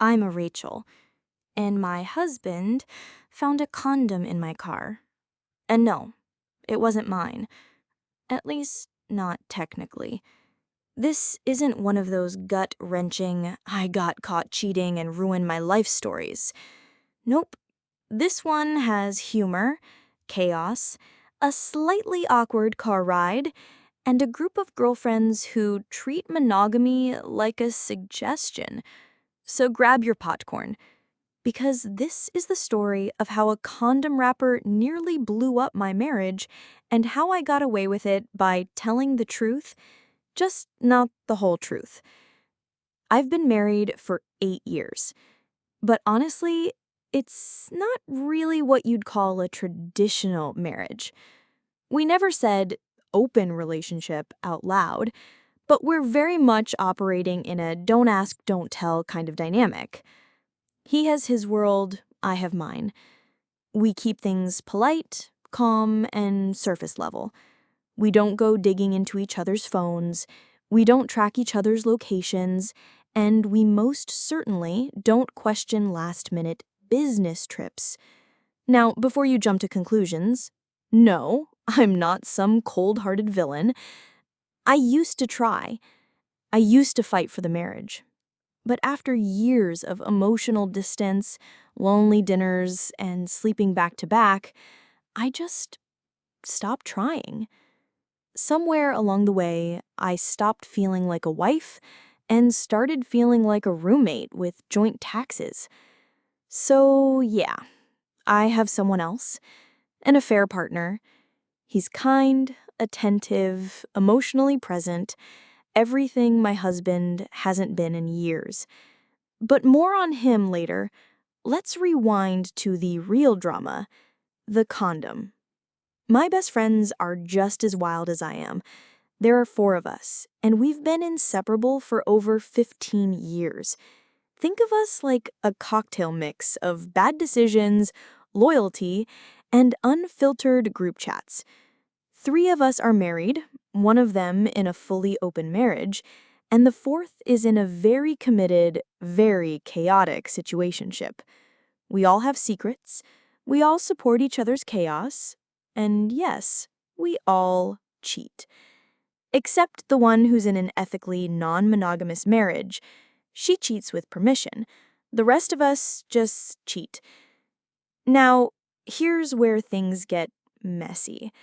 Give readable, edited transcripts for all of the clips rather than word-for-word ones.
I'm a Rachel, and my husband found a condom in my car. And no, it wasn't mine. At least, not technically. This isn't one of those gut-wrenching, I got caught cheating and ruined my life stories. Nope. This one has humor, chaos, a slightly awkward car ride, and a group of girlfriends who treat monogamy like a suggestion. So grab your popcorn, because this is the story of how a condom wrapper nearly blew up my marriage and how I got away with it by telling the truth, just not the whole truth. I've been married for 8 years, but honestly, it's not really what you'd call a traditional marriage. We never said open relationship out loud, but we're very much operating in a don't ask, don't tell kind of dynamic. He has his world, I have mine. We keep things polite, calm, and surface level. We don't go digging into each other's phones, we don't track each other's locations, and we most certainly don't question last-minute business trips. Now, before you jump to conclusions, no, I'm not some cold-hearted villain. I used to try. I used to fight for the marriage. But after years of emotional distance, lonely dinners, and sleeping back to back, I just stopped trying. Somewhere along the way, I stopped feeling like a wife and started feeling like a roommate with joint taxes. So, yeah, I have someone else, an affair partner. He's kind, attentive, emotionally present, everything my husband hasn't been in years. But more on him later. Let's rewind to the real drama, the condom. My best friends are just as wild as I am. There are 4 of us, and we've been inseparable for over 15 years. Think of us like a cocktail mix of bad decisions, loyalty, and unfiltered group chats. 3 of us are married, one of them in a fully open marriage, and the 4th is in a very committed, very chaotic situationship. We all have secrets, we all support each other's chaos, and yes, we all cheat. Except the one who's in an ethically non-monogamous marriage. She cheats with permission. The rest of us just cheat. Now, here's where things get messy.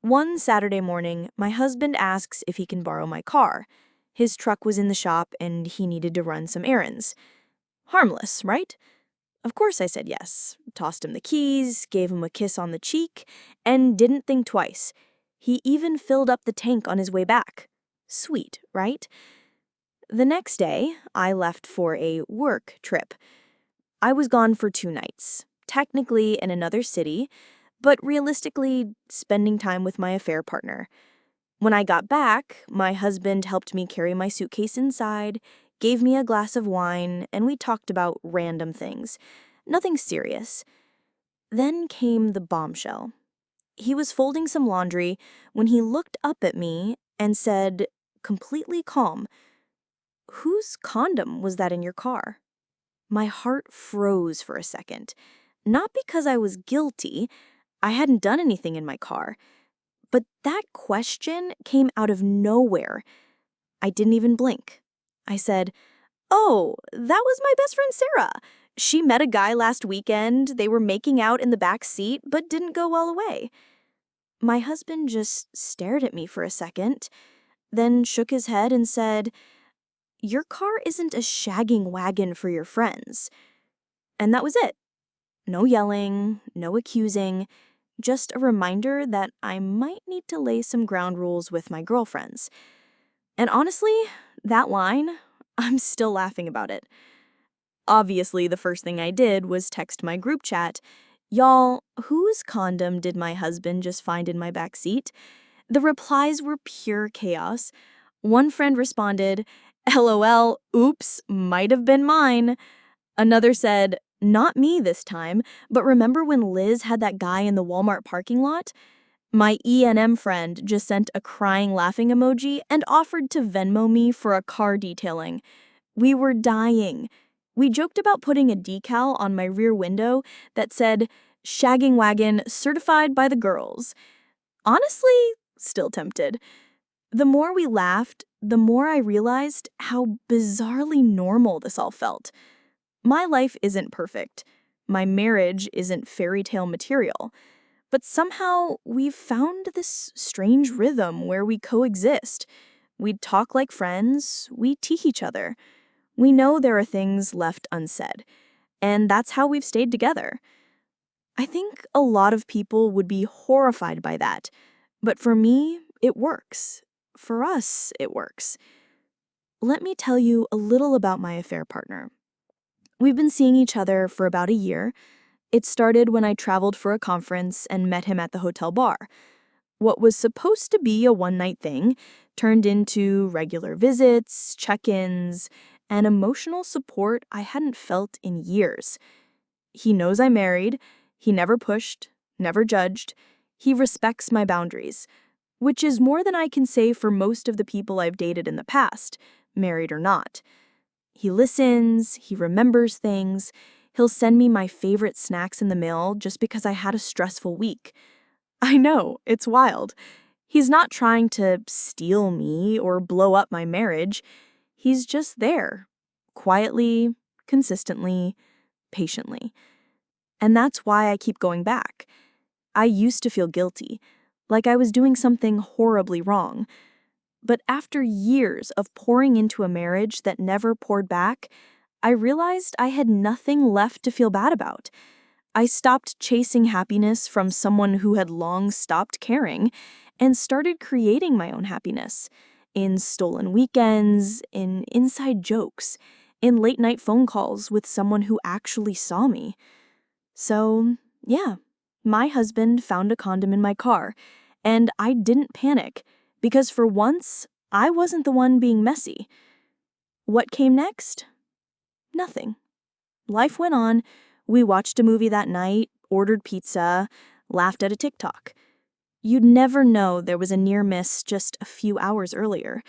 One Saturday morning, my husband asks if he can borrow my car. His truck was in the shop and he needed to run some errands. Harmless, right? Of course I said yes, tossed him the keys, gave him a kiss on the cheek, and didn't think twice. He even filled up the tank on his way back. Sweet, right? The next day, I left for a work trip. I was gone for 2 nights, technically in another city, but realistically spending time with my affair partner. When I got back, my husband helped me carry my suitcase inside, gave me a glass of wine, and we talked about random things. Nothing serious. Then came the bombshell. He was folding some laundry when he looked up at me and said, completely calm, "Whose condom was that in your car?" My heart froze for a second. Not because I was guilty. I hadn't done anything in my car. But that question came out of nowhere. I didn't even blink. I said, "Oh, that was my best friend Sarah. She met a guy last weekend. They were making out in the back seat, but didn't go all the way." My husband just stared at me for a second, then shook his head and said, "Your car isn't a shagging wagon for your friends." And that was it. No yelling, no accusing, just a reminder that I might need to lay some ground rules with my girlfriends. And honestly, that line, I'm still laughing about it. Obviously, the first thing I did was text my group chat, "Y'all, whose condom did my husband just find in my backseat?" The replies were pure chaos. One friend responded, "LOL, oops, might have been mine." Another said, "Not me this time, but remember when Liz had that guy in the Walmart parking lot?" My E&M friend just sent a crying laughing emoji and offered to Venmo me for a car detailing. We were dying. We joked about putting a decal on my rear window that said, "Shagging Wagon certified by the girls." Honestly, still tempted. The more we laughed, the more I realized how bizarrely normal this all felt. My life isn't perfect. My marriage isn't fairy tale material. But somehow we've found this strange rhythm where we coexist. We talk like friends, we teach each other. We know there are things left unsaid. And that's how we've stayed together. I think a lot of people would be horrified by that. But for me, it works. For us, it works. Let me tell you a little about my affair partner. We've been seeing each other for about a year. It started when I traveled for a conference and met him at the hotel bar. What was supposed to be a one-night thing turned into regular visits, check-ins, and emotional support I hadn't felt in years. He knows I'm married. He never pushed, never judged. He respects my boundaries, which is more than I can say for most of the people I've dated in the past, married or not. He listens, he remembers things. He'll send me my favorite snacks in the mail just because I had a stressful week. I know, it's wild. He's not trying to steal me or blow up my marriage. He's just there, quietly, consistently, patiently. And that's why I keep going back. I used to feel guilty, like I was doing something horribly wrong. But after years of pouring into a marriage that never poured back, I realized I had nothing left to feel bad about. I stopped chasing happiness from someone who had long stopped caring and started creating my own happiness in stolen weekends, in inside jokes, in late-night phone calls with someone who actually saw me. So, yeah, my husband found a condom in my car, and I didn't panic because for once, I wasn't the one being messy. What came next? Nothing. Life went on. We watched a movie that night, ordered pizza, laughed at a TikTok. You'd never know there was a near miss just a few hours earlier.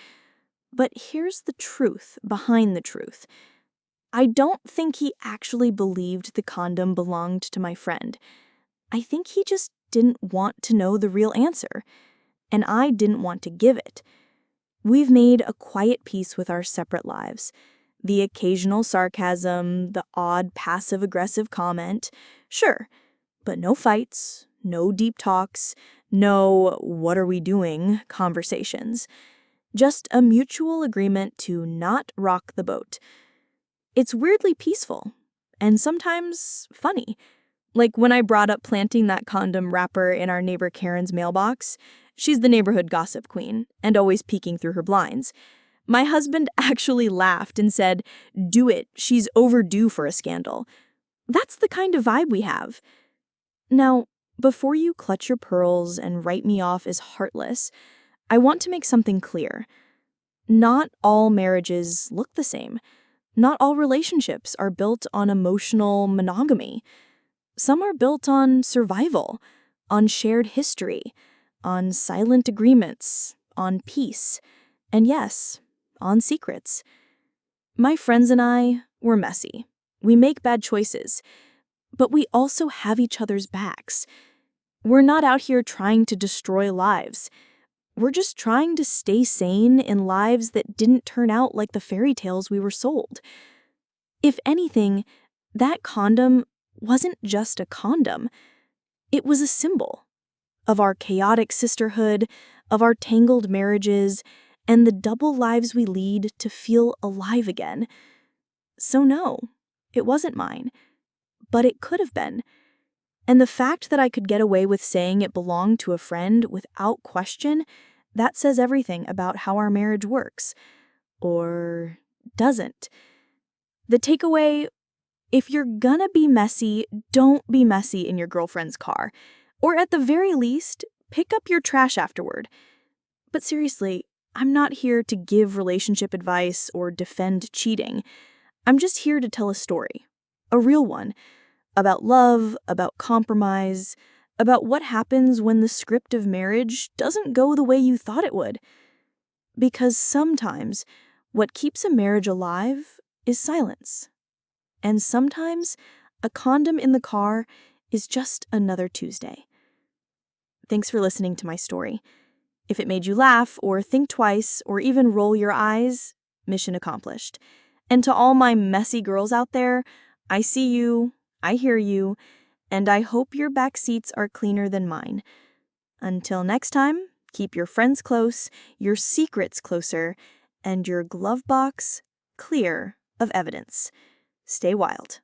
But here's the truth behind the truth. I don't think he actually believed the condom belonged to my friend. I think he just didn't want to know the real answer, and I didn't want to give it. We've made a quiet peace with our separate lives. The occasional sarcasm, the odd passive-aggressive comment, sure, but no fights, no deep talks, no "what are we doing" conversations. Just a mutual agreement to not rock the boat. It's weirdly peaceful, and sometimes funny. Like when I brought up planting that condom wrapper in our neighbor Karen's mailbox. She's the neighborhood gossip queen, and always peeking through her blinds. My husband actually laughed and said, "Do it, she's overdue for a scandal." That's the kind of vibe we have. Now, before you clutch your pearls and write me off as heartless, I want to make something clear. Not all marriages look the same. Not all relationships are built on emotional monogamy. Some are built on survival, on shared history, on silent agreements, on peace, and yes, on secrets. My friends and I, we're messy. We make bad choices, but we also have each other's backs. We're not out here trying to destroy lives. We're just trying to stay sane in lives that didn't turn out like the fairy tales we were sold. If anything, that condom wasn't just a condom. It was a symbol of our chaotic sisterhood, of our tangled marriages, and the double lives we lead to feel alive again. So no, it wasn't mine, but it could have been. And the fact that I could get away with saying it belonged to a friend without question, that says everything about how our marriage works. Or doesn't. The takeaway: if you're gonna be messy, don't be messy in your girlfriend's car. Or at the very least, pick up your trash afterward. But seriously, I'm not here to give relationship advice or defend cheating. I'm just here to tell a story. A real one. About love, about compromise, about what happens when the script of marriage doesn't go the way you thought it would. Because sometimes, what keeps a marriage alive is silence. And sometimes a condom in the car is just another Tuesday. Thanks for listening to my story. If it made you laugh or think twice or even roll your eyes, mission accomplished. And to all my messy girls out there, I see you, I hear you, and I hope your back seats are cleaner than mine. Until next time, keep your friends close, your secrets closer, and your glove box clear of evidence. Stay wild.